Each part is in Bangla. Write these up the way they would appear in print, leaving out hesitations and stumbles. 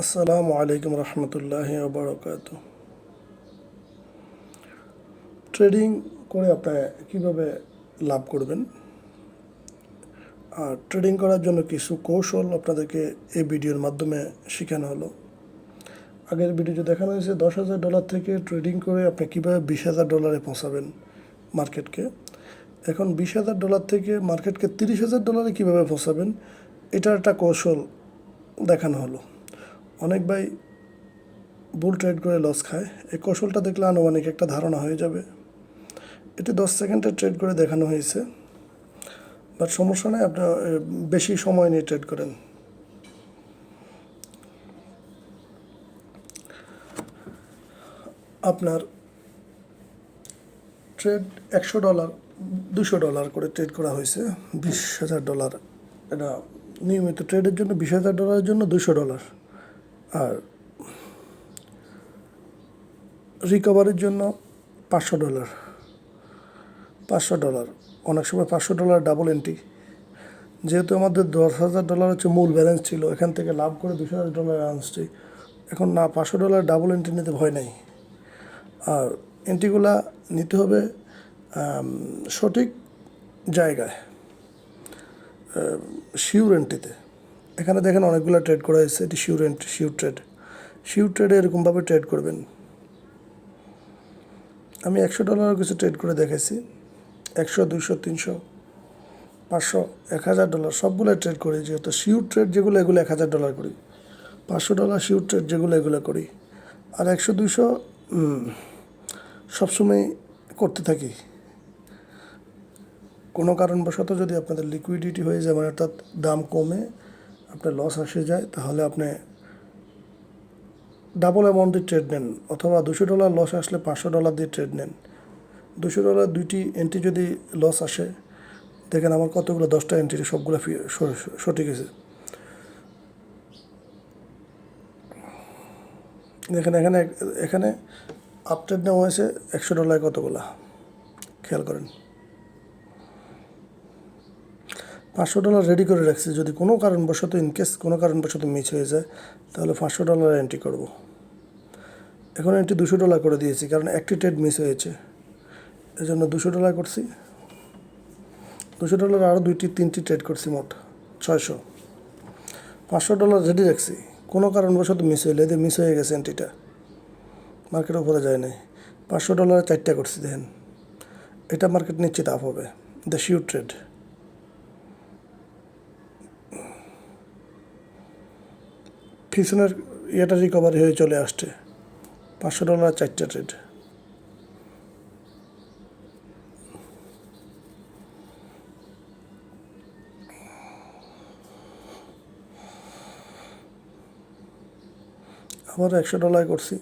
আসসালামু আলাইকুম রহমতুল্লাহি ওয়া বারাকাতুহু। ট্রেডিং করে আপনি কীভাবে লাভ করবেন, আর ট্রেডিং করার জন্য কিছু কৌশল আপনাদেরকে এই ভিডিওর মাধ্যমে শেখানো হলো। আগের ভিডিওতে দেখানো হয়েছে $10,000 থেকে ট্রেডিং করে আপনি কীভাবে $20,000 পৌঁছাবেন মার্কেটকে। এখন $20,000 থেকে মার্কেটকে $30,000 কীভাবে পৌঁছাবেন, এটার একটা কৌশল দেখানো হলো। অনেক ভাই বুল ট্রেড করে লস খায়। এই কৌশলটা দেখলে আনুমানিক একটা ধারণা হয়ে যাবে। এটি 10 সেকেন্ডে ট্রেড করে দেখানো হয়েছে, বাট সমস্যা নেই, আপনি বেশি সময় নিয়ে ট্রেড করেন। আপনার ট্রেড $100 $200 করে ট্রেড করা হয়েছে। $20,000 এটা নিয়মিত ট্রেডের জন্য, $20,000 জন্য $200। আর রিকভারির জন্য $500। $500 অনেক সময় $500 ডাবল এন্ট্রি। যেহেতু আমাদের $10,000 হচ্ছে মূল ব্যালেন্স ছিল, এখান থেকে লাভ করে $20,000 আনছি। এখন না, $500 ডাবল এন্ট্রি নিতে ভয় নেই। আর এন্ট্রিগুলা নিতে হবে সঠিক জায়গায়, শিওর এন্ট্রিতে। এখানে দেখেন অনেকগুলো ট্রেড করা হয়েছে, এটি শিওর এন্ট্রি, শিওর ট্রেডে এরকমভাবে ট্রেড করবেন। আমি $100 কিছু ট্রেড করে দেখেছি, 100, 200, 300, 500, $1,000 সবগুলো ট্রেড করি। যেহেতু শিওর ট্রেড যেগুলো, এগুলো $1,000 করি। $500 শিওর ট্রেড যেগুলো, এগুলো করি। আর 100, 200 সবসময় করতে থাকি। কোনো কারণবশত যদি আপনাদের লিকুইডিটি হয়ে যায়, মানে অর্থাৎ দাম কমে আপনার লস আসে যায়, তাহলে আপনি ডাবল অ্যামাউন্ট দিয়ে ট্রেড নেন, অথবা $200 লস আসলে $500 দিয়ে ট্রেড নেন। $200 দুইটি এন্ট্রি যদি লস আসে, দেখেন আমার কতগুলো, 10টা এন্ট্রি, সবগুলো সঠিক আছে। দেখেন এখানে এখানে আপ ট্রেড নেওয়া হয়েছে $100 কতগুলা, খেয়াল করেন। $500 রেডি করে রাখছি, যদি কোনো কারণবশত ইনকেস কোনো কারণবশত মিস হয়ে যায়, তাহলে $500 এন্ট্রি করব। এখন এন্ট্রি $200 করে দিয়েছি, কারণ একটি ট্রেড মিস হয়েছে, এই জন্য $200 করছি। $200 আরও 2টি 3টি ট্রেড করছি, মোট 600। $500 রেডি রাখছি, কোনো কারণবশত মিস হইলে, এদের মিস হয়ে গেছে এন্ট্রিটা, মার্কেটের উপরে যায় নাই। $500 4টা করছি, দেখেন এটা মার্কেট নিশ্চিত আপ হবে, দ্য শিওর ট্রেড। পিছনের ইয়েটা রিকভারি হয়ে চলে আসছে। $500 4টা ট্রেড। আবার $100 করছি,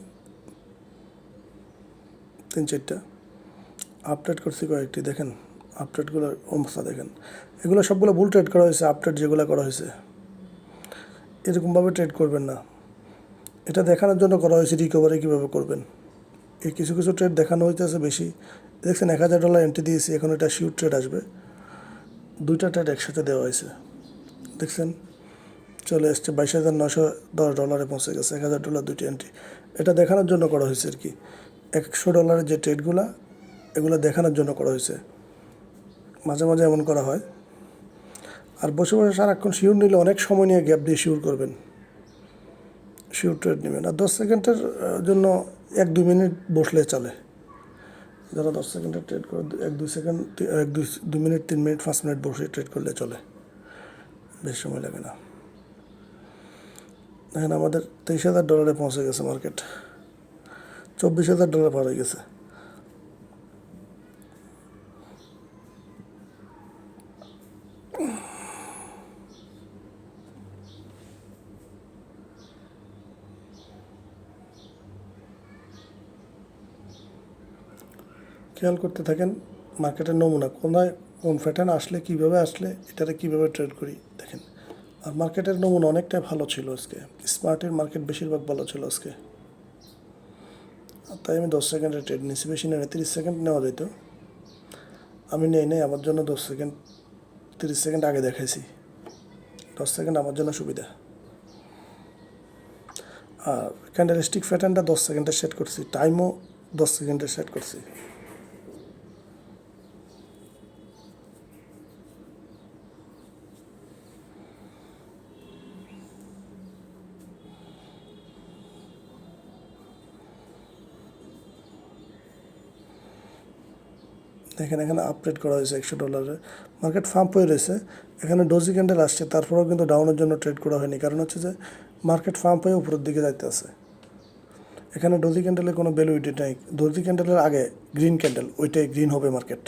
3-4টা। আপডেট করছি কয়েকটি, দেখেন আপডেটগুলোর অবস্থা দেখেন। এগুলো সবগুলো ভুল ট্রেড করা হয়েছে, আপডেট যেগুলো করা হয়েছে। এরকমভাবে ট্রেড করবেন না, এটা দেখানোর জন্য করা হয়েছে রিকভারি কীভাবে করবেন। এই কিছু কিছু ট্রেড দেখানো হইতেছে বেশি। দেখছেন $1,000 এন্ট্রি দিয়েছি, এখন এটা শিওর ট্রেড আসবে। 2টা ট্রেড একসাথে দেওয়া হয়েছে, দেখছেন চলে এসছে $22,910 পৌঁছে গেছে। $1,000 2টি এন্ট্রি, এটা দেখানোর জন্য করা হয়েছে আর কি। $100 যে ট্রেডগুলো, এগুলো দেখানোর জন্য করা হয়েছে। মাঝে মাঝে এমন করা হয়। আর বসে বসে সারাক্ষণ শিওর নিলে, অনেক সময় নিয়ে গ্যাপ দিয়ে শিওর করবেন, শিওর ট্রেড নেবেন। আর 10 সেকেন্ডের জন্য 1-2 মিনিট বসলে চলে। যারা 10 সেকেন্ডের ট্রেড করে, 1-2 সেকেন্ড, 1-2 মিনিট, 3 মিনিট, 5 মিনিট বসে ট্রেড করলে চলে, বেশি সময় লাগে না। দেখেন আমাদের $23,000 পৌঁছে গেছে মার্কেট, $24,000 পার হয়ে গেছে। খেয়াল করতে থাকেন মার্কেটের নমুনা, কোন প্যাটার্ন আসলে, কীভাবে আসলে, এটাতে কীভাবে ট্রেড করি, দেখেন। আর মার্কেটের নমুনা অনেকটাই ভালো ছিল আজকে, স্মার্টের মার্কেট বেশিরভাগ ভালো ছিল আজকে। তাই আমি 10 সেকেন্ডের ট্রেড নিয়েছি, বেশি নেই, 30 সেকেন্ড নেওয়া যেত, আমি নেই আমার জন্য 10 সেকেন্ড, 30 সেকেন্ড আগে দেখাইছি। 10 সেকেন্ড আমার জন্য সুবিধা। আর ক্যান্ডেল স্টিক প্যাটার্নটা 10 সেকেন্ডে সেট করছি, টাইমও 10 সেকেন্ডে সেট করছি। দেখেন এখানে আপডেট করা হয়েছে $100, মার্কেট ফাম্প হয়ে রয়েছে। এখানে ডোজি ক্যান্ডেল আসছে, তারপরেও কিন্তু ডাউনের জন্য ট্রেড করা হয়নি, কারণ হচ্ছে যে মার্কেট ফাম্প হয়ে উপরের দিকে যাইতে আছে। এখানে ডোজি ক্যান্ডেলের কোনো ভ্যালুইটি নাই। ডোজি ক্যান্ডেলের আগে গ্রিন ক্যান্ডেল, ওইটাই গ্রিন হবে, মার্কেট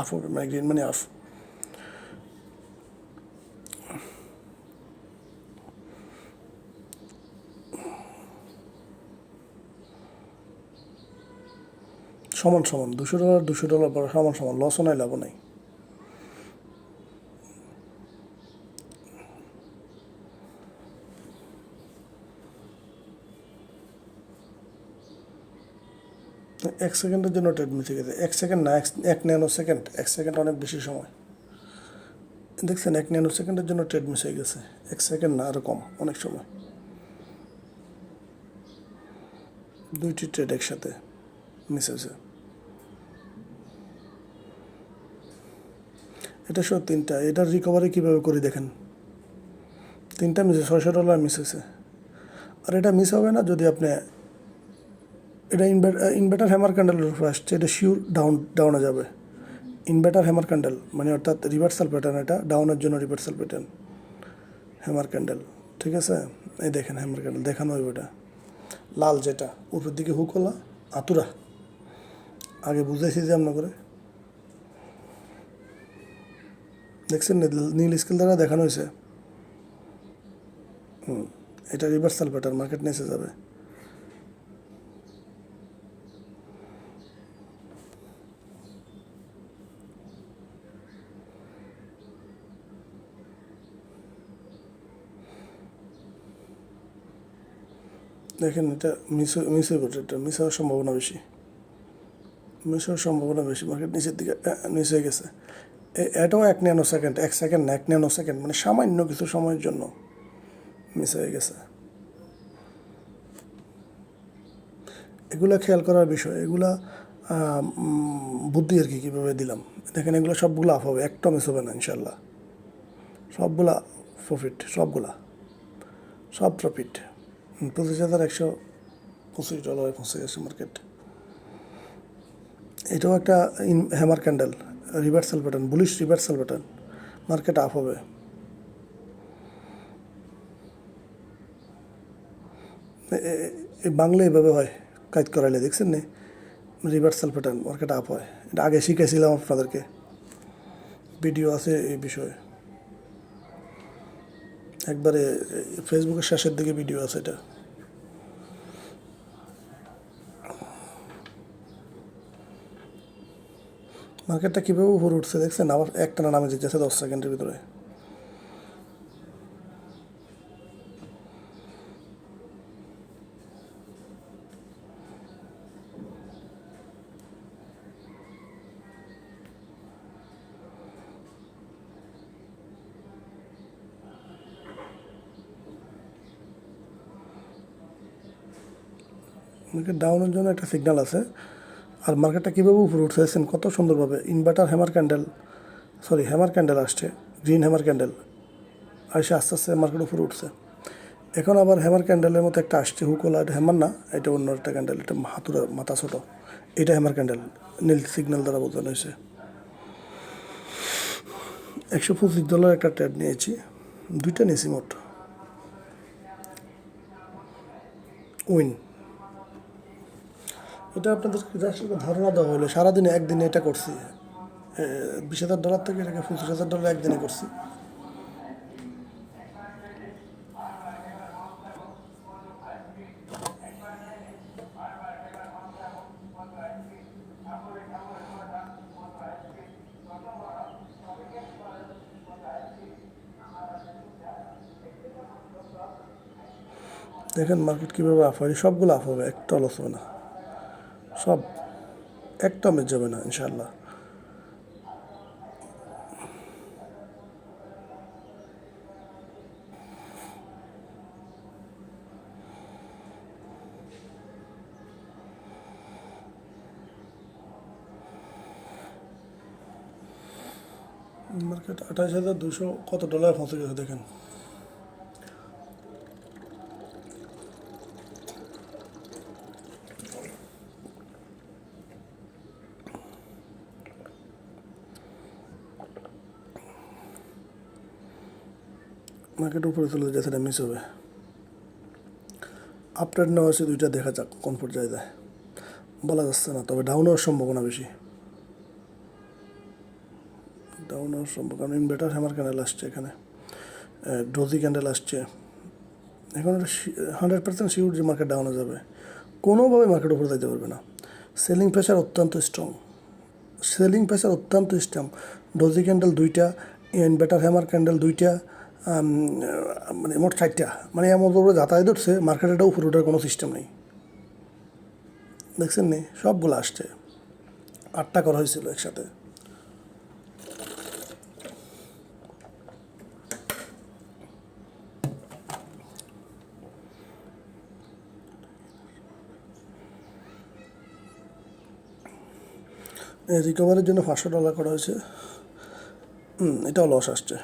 আফ হবে, মানে গ্রিন মানে আফ। সমান সমান $200 পর সমান সমান, লসও নাই লাভও নাই। এক সেকেন্ডের জন্য ট্রেড মিসে গেছে, 1 সেকেন্ড না, 1 ন্যানো সেকেন্ড, 1 সেকেন্ড অনেক বেশি সময়। দেখছেন 1 ন্যানো সেকেন্ডের জন্য ট্রেড মিস হয়ে গেছে, 1 সেকেন্ড না, আরও কম অনেক সময়। দুইটি ট্রেড একসাথে মিস হয়েছে। এটা সহ 3টা, এটার রিকভারি কীভাবে করি দেখেন, 3টা মিস, $600 মিস হয়েছে। আর এটা মিস হবে না যদি আপনি, এটা ইনভার্টার হ্যামার ক্যান্ডেলের উপর আসছে, এটা শিওর ডাউনে যাবে। ইনভার্টার হ্যামার ক্যান্ডেল মানে অর্থাৎ রিভার্সাল প্যাটার্ন, এটা ডাউনের জন্য রিভার্সাল প্যাটার্ন হ্যামার ক্যান্ডেল, ঠিক আছে। এই দেখেন হ্যামার ক্যান্ডেল দেখানো হবে, এটা লাল যেটা উপরের দিকে হুকলা আতুরা, আগে বুঝাইছি যে আমরা করে দেখছেন, নীল স্কেল দ্বারা দেখানো হয়েছে। এটা রিভার্সাল প্যাটার্ন, মার্কেট নিচে যাবে। দেখেন এটা মিস হয়ে পড়ে, এটা মিস হওয়ার সম্ভাবনা বেশি, মার্কেট নিচের দিকে নিচে হয়ে গেছে। এটাও 1 ন্যানো সেকেন্ড, 1 সেকেন্ড না, 1 ন্যানো সেকেন্ড, মানে সামান্য কিছু সময়ের জন্য মিস হয়ে গেছে। এগুলা খেয়াল করার বিষয়, এগুলা বুদ্ধি আর কি, কীভাবে দিলাম। দেখেন এগুলো সবগুলো আপ হবে, একটা মিস হবে না ইনশাল্লাহ, সবগুলা প্রফিট, সব প্রফিট। $25,125 পৌঁছে গেছে মার্কেট। এটাও একটা hammer candle, reversal pattern, bullish reversal pattern, market up হবে। বাংলা এভাবে হয়, কাজ করাইলে দেখছেন না, রিভার্সাল প্যাটার্ন, মার্কেট আপ হয়। এটা আগে শিখেছিলাম আপনাদেরকে, ভিডিও আছে এই বিষয়ে, একবারে ফেসবুকের শেষের দিকে ভিডিও আছে এটা। মার্কেটটা কীভাবে উপরে উঠছে দেখছেন, আবার একটানা নামে যেতেছে 10 সেকেন্ডের ভিতরে। মার্কেট ডাউনের জন্য একটা সিগন্যাল আছে। আর মার্কেটটা কীভাবে উপরে উঠছে দেখছেন কত সুন্দরভাবে, ইনভার্টার হ্যামার ক্যান্ডেল আসছে, গ্রিন হ্যামার ক্যান্ডেল আসে আস্তে আস্তে মার্কেট উপরে উঠছে। এখন আবার হ্যামার ক্যান্ডেলের মতো একটা আসছে হুকোলা, এটা হ্যামার না, এটা অন্য একটা ক্যান্ডেল, এটা হাতুরা মাথা ছোটো, এটা হ্যামার ক্যান্ডেল, নীল সিগন্যাল দ্বারা বোঝানো হয়েছে। $125 একটা ট্রেড নিয়েছি, 2টা নিয়েছি মোট, উইন। এটা আপনাদেরকে ধারণা দেওয়া হলো, সারাদিনে একদিনে এটা করছি, $20,000 থেকে এটাকে $25,000 একদিনে করছি। দেখেন মার্কেট কীভাবে আপ হয়, সবগুলো আপ হবে, একটা লস হবে না, সব একটা মিস যাবে না ইনশাল্লাহ। মার্কেট 28,200 কত ডলার পৌঁছে গেছে দেখেন। মার্কেট উপরে চলে যাচ্ছে, এটা মিস হবে। আপট্রেড নেওয়া হয়েছে দুইটা, দেখা যাক কোন পর্যায়ে যায়, বলা যাচ্ছে না, তবে ডাউন হওয়ার সম্ভাবনা বেশি। ডাউন হওয়ার সম্ভব, কারণ ইনভার্টার হ্যামার ক্যান্ডেল আসছে এখানে, ডোজি ক্যান্ডেল আসছে। এখন এটা 100% শিওর যে মার্কেট ডাউনে যাবে, কোনোভাবে মার্কেট উপরে যেতে পারবে না। সেলিং প্রেশার অত্যন্ত স্ট্রং, সেলিং প্রেশার অত্যন্ত স্ট্রং। ডোজি ক্যান্ডেল দুইটা, ইনভার্টার হ্যামার ক্যান্ডেল দুইটা, মানে মোট 4টা, মানে এমন করে যাতায়াত উঠছে মার্কেটে, উপরে ওঠার কোনো সিস্টেম নেই। দেখছেন নি, সবগুলো আসছে, 8টা করা হয়েছিল একসাথে। রিকভারির জন্য $500 করা হয়েছে, এটাও লস আসছে।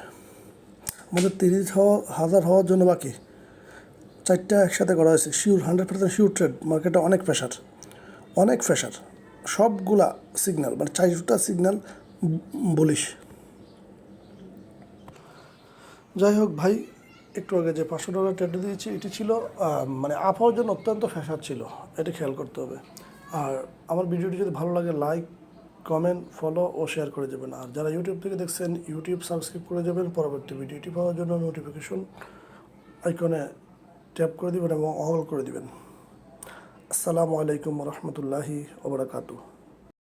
আমাদের 30,000 হওয়ার জন্য বাকি, 4টা একসাথে করা হয়েছে, শিওর 100% শিওর ট্রেড। মার্কেটে অনেক প্রেশার, অনেক প্রেশার, সবগুলা সিগন্যাল, মানে 4টা সিগন্যাল বলিশ। যাই হোক ভাই, একটু আগে যে $500 ট্রেড দিয়েছি, এটি ছিল মানে আপ হওয়ার জন্য অত্যন্ত প্রেশার ছিল, এটা খেয়াল করতে হবে। আর আমার ভিডিওটি যদি ভালো লাগে, লাইক, কমেন্ট, ফলো ও শেয়ার করে যাবেন। আর যারা ইউটিউব থেকে দেখছেন, ইউটিউব সাবস্ক্রাইব করে যাবেন পরবর্তী ভিডিওটি পাওয়ার জন্য। নোটিফিকেশন আইকনে ট্যাপ করে দিবেন এবং অল করে দিবেন। আসসালামু আলাইকুম রহমতুল্লাহি ওয়া বারাকাতুহু।